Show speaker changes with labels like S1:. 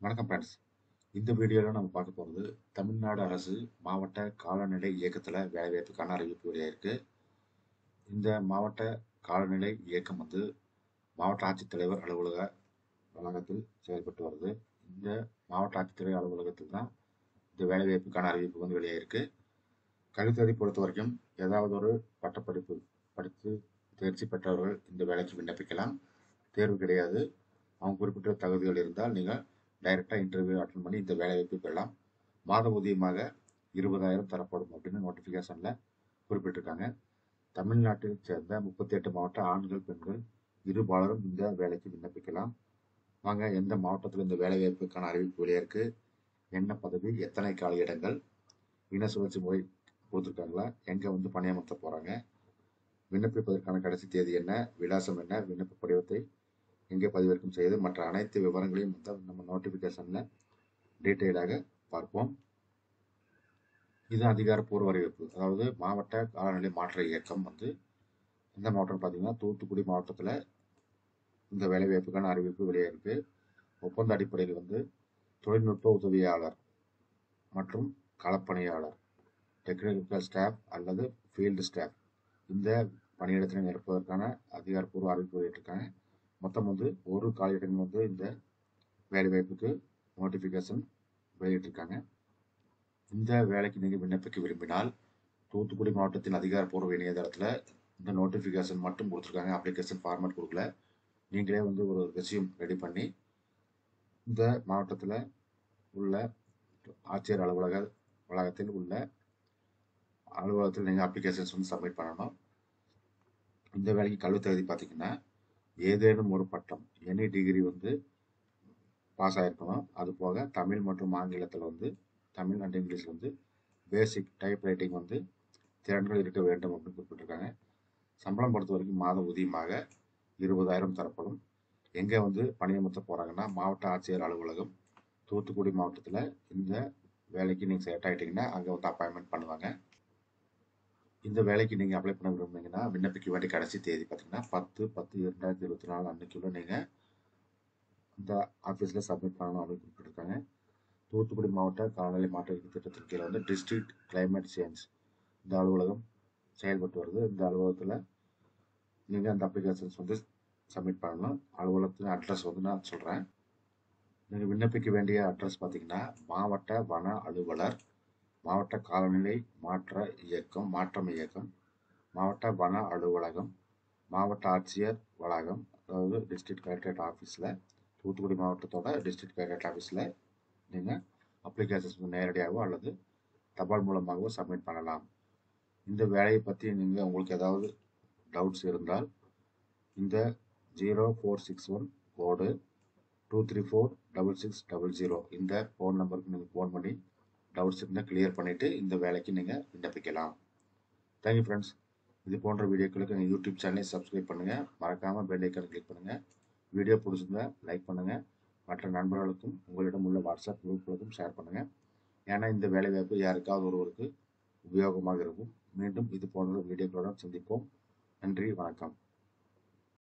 S1: வணக்கம் ஃப்ரெண்ட்ஸ். இந்த வீடியோவில் நம்ம பார்க்க போகிறது தமிழ்நாடு அரசு மாவட்ட காலநிலை இயக்கத்தில் வேலைவாய்ப்புக்கான அறிவிப்பு வெளியாயிருக்கு. இந்த மாவட்ட காலநிலை இயக்கம் மாவட்ட ஆட்சித்தலைவர் அலுவலக வளாகத்தில் செயல்பட்டு வருது. இந்த மாவட்ட ஆட்சித்தலைவர் அலுவலகத்தில் தான் இந்த வேலைவாய்ப்புக்கான அறிவிப்பு வெளியாயிருக்கு. கல்வித்தகுதி பொறுத்த வரைக்கும் ஏதாவது ஒரு பட்டப்படிப்பு படித்து தேர்ச்சி பெற்றவர்கள் இந்த வேலைக்கு விண்ணப்பிக்கலாம். தேர்வு கிடையாது. அவங்க குறிப்பிட்ட தகுதிகள் இருந்தால் நீங்கள் டைரெக்டாக இன்டர்வியூ அட்டன் பண்ணி இந்த வேலைவாய்ப்பு பெறலாம். மாத ஊதியமாக 20,000 தரப்படும் அப்படின்னு நோட்டிஃபிகேஷனில் குறிப்பிட்டிருக்காங்க. தமிழ்நாட்டில் சேர்ந்த 38 மாவட்ட ஆண்கள் பெண்கள் இருபாலரும் இந்த வேலைக்கு விண்ணப்பிக்கலாம். வாங்க, எந்த மாவட்டத்தில் இந்த வேலைவாய்ப்புக்கான அறிவிப்பு வெளியிருக்கு, என்ன பதவி, எத்தனை கால இடங்கள், இன சுழற்சி முறை கொடுத்துருக்காங்களா, எங்கே பணியமர்த்த போகிறாங்க, விண்ணப்பிப்பதற்கான கடைசி தேதி என்ன, விலாசம் என்ன, விண்ணப்ப படிவத்தை எங்கே பதிவிறக்கம் செய்து மற்ற அனைத்து விவரங்களையும் நம்ம நோட்டிஃபிகேஷனில் டீட்டெயிலாக பார்ப்போம். இது அதிகாரப்பூர்வ அறிவிப்பு. அதாவது மாவட்ட காலநிலை மாற்ற இயக்கம் இந்த மாவட்டம் பார்த்தீங்கன்னா தூத்துக்குடி மாவட்டத்தில் இந்த வேலைவாய்ப்புக்கான அறிவிப்பு வெளியிருக்கு. ஒப்பந்த அடிப்படையில் தொழில்நுட்ப உதவியாளர் மற்றும் களப்பணியாளர், டெக்னிக்கல் ஸ்டாஃப் அல்லது ஃபீல்டு ஸ்டாஃப் இந்த பணியிடத்தினை நிரப்புவதற்கான அதிகாரப்பூர்வ அறிவிப்பு வெளியிட்டிருக்காங்க. மொத்தம் ஒரு காலியிடங்கள் இந்த வேலைவாய்ப்புக்கு நோட்டிஃபிகேஷன் வெளியிட்டிருக்காங்க. இந்த வேலைக்கு நீங்கள் விண்ணப்பிக்க விரும்பினால் தூத்துக்குடி மாவட்டத்தின் அதிகாரப்பூர்வ இணையதளத்தில் இந்த நோட்டிஃபிகேஷன் மட்டும் கொடுத்துருக்காங்க. அப்ளிகேஷன் ஃபார்மேட் கொடுக்கல. நீங்களே ஒரு ரெஸ்யூம் ரெடி பண்ணி இந்த மாவட்டத்தில் உள்ள ஆட்சியர் வளாகத்தில் உள்ள அலுவலகத்தில் நீங்கள் அப்ளிகேஷன்ஸ் சப்மிட் பண்ணணும். இந்த வேலைக்கு கல்வி தகுதி பார்த்தீங்கன்னா ஏதேனும் ஒரு பட்டம், எனி டிகிரி பாஸ் ஆகிருக்கணும். அது போக தமிழ் மற்றும் ஆங்கிலத்தில் Tamil and English basic type writing திறன்கள் இருக்க வேண்டும் அப்படின்னு குறிப்பிட்டிருக்காங்க. சம்பளம் பொறுத்த வரைக்கும் மாத ஊதியமாக 20,000 தரப்படும். எங்கே பணியமர்த்த போகிறாங்கன்னா மாவட்ட ஆட்சியர் அலுவலகம் தூத்துக்குடி மாவட்டத்தில். இந்த வேலைக்கு நீங்கள் செலக்ட் ஆகிட்டீங்கன்னா அங்கே அப்பாயின்மெண்ட் பண்ணுவாங்க. இந்த வேலைக்கு நீங்கள் அப்ளை பண்ண விரும்புனீங்கன்னா விண்ணப்பிக்க வேண்டிய கடைசி தேதி பார்த்தீங்கன்னா 10/10/2024 அன்னைக்குள்ள நீங்கள் இந்த ஆஃபீஸில் சப்மிட் பண்ணணும் அப்படின்னு குறிப்பிட்டிருக்காங்க. தூத்துக்குடி மாவட்ட காலநிலை மாற்ற திட்டத்தின் கீழே டிஸ்ட்ரிக்ட் கிளைமேட் சேஞ்ச் இந்த அலுவலகம் செயல்பட்டு வருது. இந்த அலுவலகத்தில் நீங்கள் அந்த அப்ளிகேஷன்ஸ் சப்மிட் பண்ணணும். அலுவலகத்தின் அட்ரஸ் நான் சொல்கிறேன். நீங்கள் விண்ணப்பிக்க வேண்டிய அட்ரஸ் பார்த்தீங்கன்னா மாவட்ட வன அலுவலர், மாவட்ட காலநிலை மாற்றம் இயக்கம், மாவட்ட வன அலுவலகம், மாவட்ட ஆட்சியர் வளாகம், அதாவது டிஸ்ட்ரிக்ட் கலெக்டரேட் ஆஃபீஸில், தூத்துக்குடி மாவட்டத்தோட டிஸ்ட்ரிக்ட் கலெக்டரேட் ஆஃபீஸில் நீங்கள் அப்ளிகேஷன்ஸ் நேரடியாகவோ அல்லது தபால் மூலமாகவோ சப்மிட் பண்ணலாம். இந்த வேலையை பற்றி உங்களுக்கு ஏதாவது டவுட்ஸ் இருந்தால் இந்த 0461 கோடு 2346600 இந்த ஃபோன் நம்பருக்கு நீங்கள் ஃபோன் பண்ணி டவுட்ஸ் இருந்தால் கிளியர் பண்ணிவிட்டு இந்த வேலைக்கு நீங்கள் விண்ணப்பிக்கலாம். Thank you friends. இது போன்ற வீடியோக்களுக்கு எங்கள் யூடியூப் சேனலை சப்ஸ்கிரைப் பண்ணுங்கள். மறக்காமல் பெல் ஐக்கான் கிளிக் பண்ணுங்கள். வீடியோ பிடிச்சிருந்தா லைக் பண்ணுங்கள். மற்ற நண்பர்களுக்கும் உங்களிடம் உள்ள வாட்ஸ்அப் குரூப்புகளுக்கும் ஷேர் பண்ணுங்கள். ஏன்னா இந்த வேலைவாய்ப்பு யாருக்காவது ஒருவருக்கு உபயோகமாக இருக்கும். மீண்டும் இது போன்ற வீடியோக்களுடன் சந்திப்போம். நன்றி, வணக்கம்.